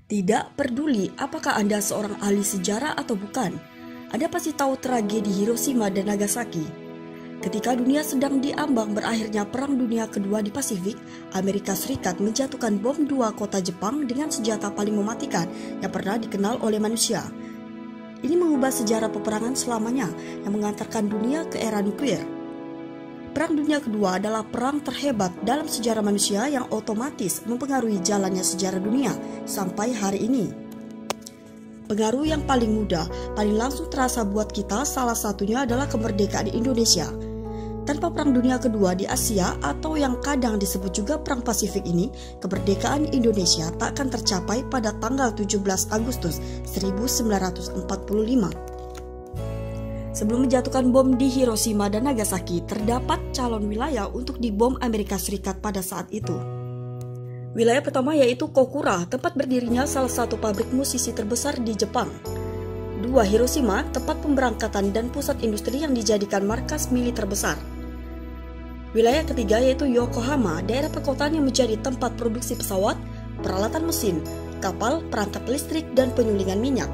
Tidak peduli apakah Anda seorang ahli sejarah atau bukan, Anda pasti tahu tragedi Hiroshima dan Nagasaki. Ketika dunia sedang diambang berakhirnya Perang Dunia Kedua di Pasifik, Amerika Serikat menjatuhkan bom dua kota Jepang dengan senjata paling mematikan yang pernah dikenal oleh manusia. Ini mengubah sejarah peperangan selamanya yang mengantarkan dunia ke era nuklir. Perang Dunia Kedua adalah perang terhebat dalam sejarah manusia yang otomatis mempengaruhi jalannya sejarah dunia sampai hari ini. Pengaruh yang paling mudah, paling langsung terasa buat kita salah satunya adalah kemerdekaan Indonesia. Tanpa Perang Dunia Kedua di Asia atau yang kadang disebut juga Perang Pasifik ini, kemerdekaan Indonesia tak akan tercapai pada tanggal 17 Agustus 1945. Sebelum menjatuhkan bom di Hiroshima dan Nagasaki, terdapat calon wilayah untuk dibom Amerika Serikat pada saat itu. Wilayah pertama yaitu Kokura, tempat berdirinya salah satu pabrik musisi terbesar di Jepang. 2. Hiroshima, tempat pemberangkatan dan pusat industri yang dijadikan markas militer besar. Wilayah ketiga yaitu Yokohama, daerah perkotaan yang menjadi tempat produksi pesawat, peralatan mesin, kapal, perangkat listrik, dan penyulingan minyak.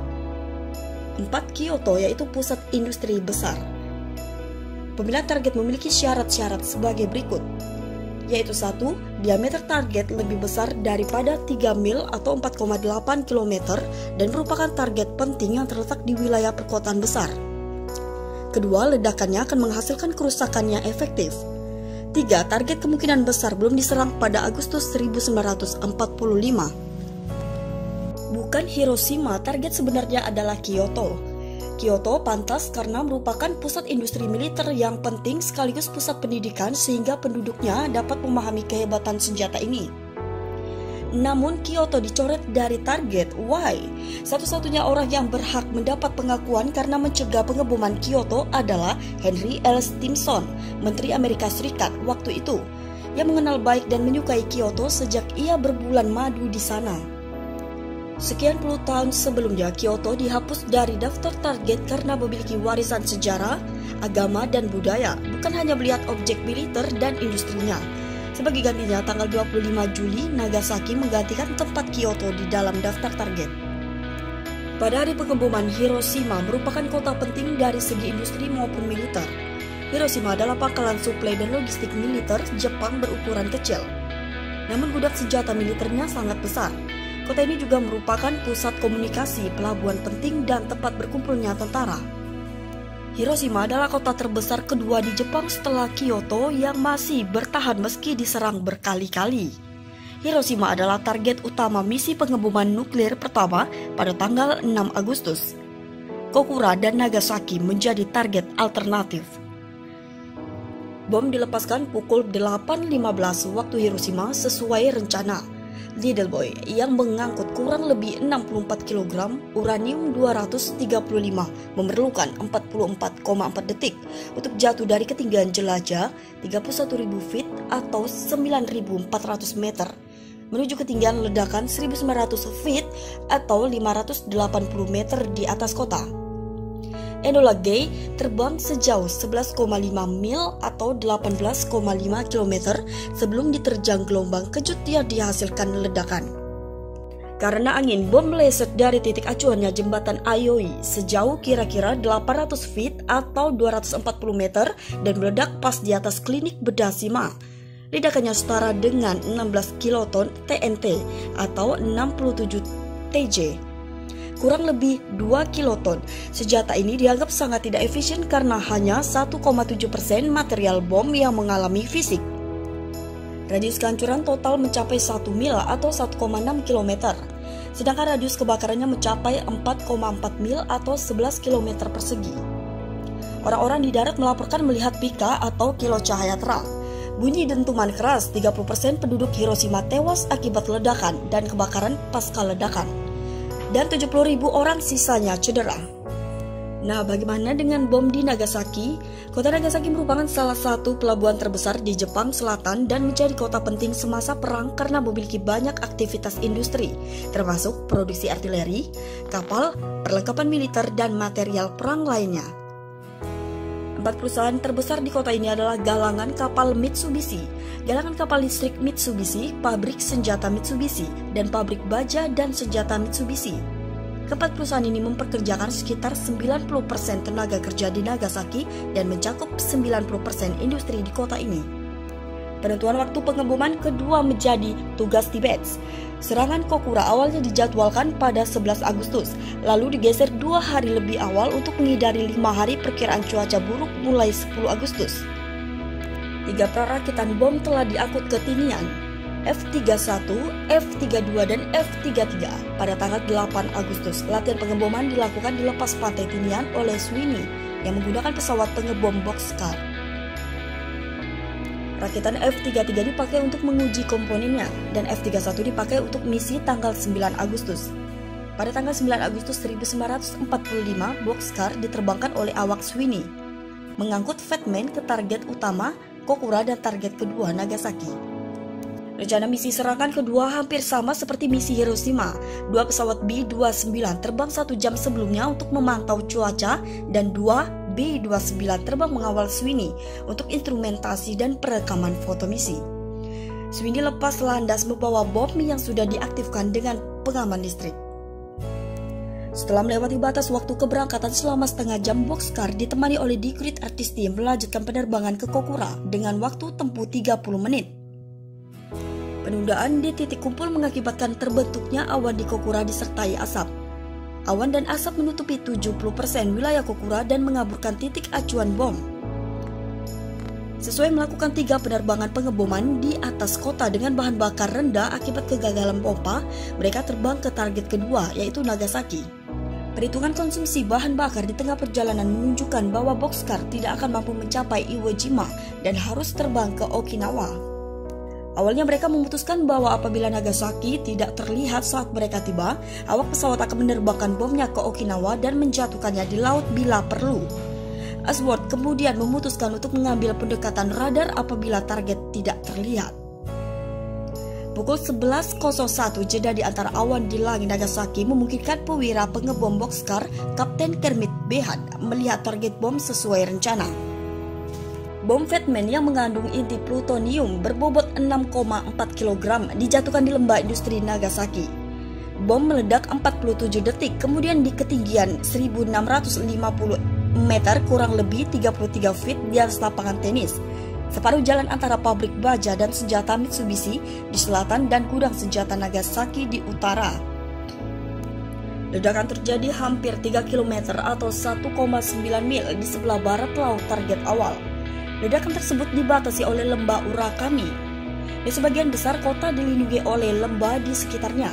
4. Kyoto, yaitu pusat industri besar. Pemilihan target memiliki syarat-syarat sebagai berikut, yaitu 1. Diameter target lebih besar daripada 3 mil atau 4,8 km dan merupakan target penting yang terletak di wilayah perkotaan besar. Kedua, ledakannya akan menghasilkan kerusakan yang efektif. 3. Target kemungkinan besar belum diserang pada Agustus 1945. Bukan Hiroshima, target sebenarnya adalah Kyoto. Kyoto pantas karena merupakan pusat industri militer yang penting sekaligus pusat pendidikan sehingga penduduknya dapat memahami kehebatan senjata ini. Namun Kyoto dicoret dari target. Why? Satu-satunya orang yang berhak mendapat pengakuan karena mencegah pengeboman Kyoto adalah Henry L. Stimson, Menteri Amerika Serikat waktu itu, yang mengenal baik dan menyukai Kyoto sejak ia berbulan madu di sana. Sekian puluh tahun sebelumnya, Kyoto dihapus dari daftar target karena memiliki warisan sejarah, agama, dan budaya, bukan hanya melihat objek militer dan industrinya. Sebagai gantinya, tanggal 25 Juli, Nagasaki menggantikan tempat Kyoto di dalam daftar target. Pada hari pengeboman, Hiroshima merupakan kota penting dari segi industri maupun militer. Hiroshima adalah pangkalan suplai dan logistik militer Jepang berukuran kecil. Namun gudang senjata militernya sangat besar. Kota ini juga merupakan pusat komunikasi, pelabuhan penting, dan tempat berkumpulnya tentara. Hiroshima adalah kota terbesar kedua di Jepang setelah Kyoto yang masih bertahan meski diserang berkali-kali. Hiroshima adalah target utama misi pengeboman nuklir pertama pada tanggal 6 Agustus. Kokura dan Nagasaki menjadi target alternatif. Bom dilepaskan pukul 8.15 waktu Hiroshima sesuai rencana. Little Boy yang mengangkut kurang lebih 64 kg uranium-235 memerlukan 44,4 detik untuk jatuh dari ketinggian jelajah 31.000 feet atau 9.400 meter menuju ketinggian ledakan 1.900 feet atau 580 meter di atas kota. Enola Gay terbang sejauh 11,5 mil atau 18,5 km sebelum diterjang gelombang kejut yang dihasilkan ledakan. Karena angin, bom meleset dari titik acuannya jembatan Aioi sejauh kira-kira 800 feet atau 240 meter dan meledak pas di atas klinik bedah Sima. Ledakannya setara dengan 16 kiloton TNT atau 67 TJ. Kurang lebih 2 kiloton. Senjata ini dianggap sangat tidak efisien karena hanya 1,7% material bom yang mengalami fisik. Radius kehancuran total mencapai 1 mil atau 1,6 km. Sedangkan radius kebakarannya mencapai 4,4 mil atau 11 km persegi. Orang-orang di darat melaporkan melihat pika atau kilau cahaya terang. Bunyi dentuman keras, 30% penduduk Hiroshima tewas akibat ledakan dan kebakaran pasca ledakan. Dan 70.000 orang sisanya cedera. Nah, bagaimana dengan bom di Nagasaki? Kota Nagasaki merupakan salah satu pelabuhan terbesar di Jepang Selatan dan menjadi kota penting semasa perang karena memiliki banyak aktivitas industri, termasuk produksi artileri, kapal, perlengkapan militer, dan material perang lainnya. Empat perusahaan terbesar di kota ini adalah galangan kapal Mitsubishi, galangan kapal listrik Mitsubishi, pabrik senjata Mitsubishi, dan pabrik baja dan senjata Mitsubishi. Keempat perusahaan ini memperkerjakan sekitar 90% tenaga kerja di Nagasaki dan mencakup 90% industri di kota ini. Penentuan waktu pengeboman kedua menjadi tugas Tibets. Serangan Kokura awalnya dijadwalkan pada 11 Agustus, lalu digeser 2 hari lebih awal untuk menghindari 5 hari perkiraan cuaca buruk mulai 10 Agustus. 3 perakitan bom telah diangkut ke Tinian, F-31, F-32, dan F-33 pada tanggal 8 Agustus. Latihan pengeboman dilakukan di lepas pantai Tinian oleh Sweeney yang menggunakan pesawat pengebom Boxcar. Rakitan F-33 dipakai untuk menguji komponennya dan F-31 dipakai untuk misi tanggal 9 Agustus. Pada tanggal 9 Agustus 1945, Boxcar diterbangkan oleh awak Sweeney, mengangkut Fat Man ke target utama Kokura dan target kedua Nagasaki. Rencana misi serangan kedua hampir sama seperti misi Hiroshima. 2 pesawat B-29 terbang 1 jam sebelumnya untuk memantau cuaca dan 2 B-29 terbang mengawal Sweeney untuk instrumentasi dan perekaman foto misi. Sweeney lepas landas membawa bom yang sudah diaktifkan dengan pengaman listrik. Setelah melewati batas waktu keberangkatan selama setengah jam, Boxcar ditemani oleh Decrypt Artisti melanjutkan penerbangan ke Kokura dengan waktu tempuh 30 menit. Penundaan di titik kumpul mengakibatkan terbentuknya awan di Kokura disertai asap. Awan dan asap menutupi 70% wilayah Kokura dan mengaburkan titik acuan bom. Sesuai melakukan 3 penerbangan pengeboman di atas kota dengan bahan bakar rendah akibat kegagalan pompa, mereka terbang ke target kedua, yaitu Nagasaki. Perhitungan konsumsi bahan bakar di tengah perjalanan menunjukkan bahwa Boxcar tidak akan mampu mencapai Iwo Jima dan harus terbang ke Okinawa. Awalnya mereka memutuskan bahwa apabila Nagasaki tidak terlihat saat mereka tiba, awak pesawat akan menerbangkan bomnya ke Okinawa dan menjatuhkannya di laut bila perlu. Ashworth kemudian memutuskan untuk mengambil pendekatan radar apabila target tidak terlihat. Pukul 11.01 jeda di antara awan di langit Nagasaki memungkinkan pewira pengebom Boxcar, Kapten Kermit Behan, melihat target bom sesuai rencana. Bom Fat Man yang mengandung inti plutonium berbobot 6,4 kg dijatuhkan di lembah industri Nagasaki. Bom meledak 47 detik, kemudian di ketinggian 1650 meter kurang lebih 33 feet di atas lapangan tenis. Separuh jalan antara pabrik baja dan senjata Mitsubishi di selatan dan gudang senjata Nagasaki di utara. Ledakan terjadi hampir 3 km atau 1,9 mil di sebelah barat laut target awal. Ledakan tersebut dibatasi oleh lembah Urakami. Di sebagian besar kota dilindungi oleh lembah di sekitarnya.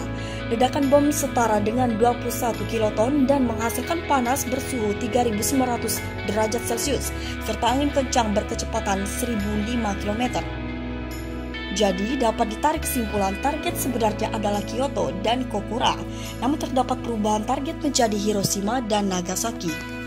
Ledakan bom setara dengan 21 kiloton dan menghasilkan panas bersuhu 3.900 derajat Celcius serta angin kencang berkecepatan 1.005 km. Jadi dapat ditarik kesimpulan target sebenarnya adalah Kyoto dan Kokura, namun terdapat perubahan target menjadi Hiroshima dan Nagasaki.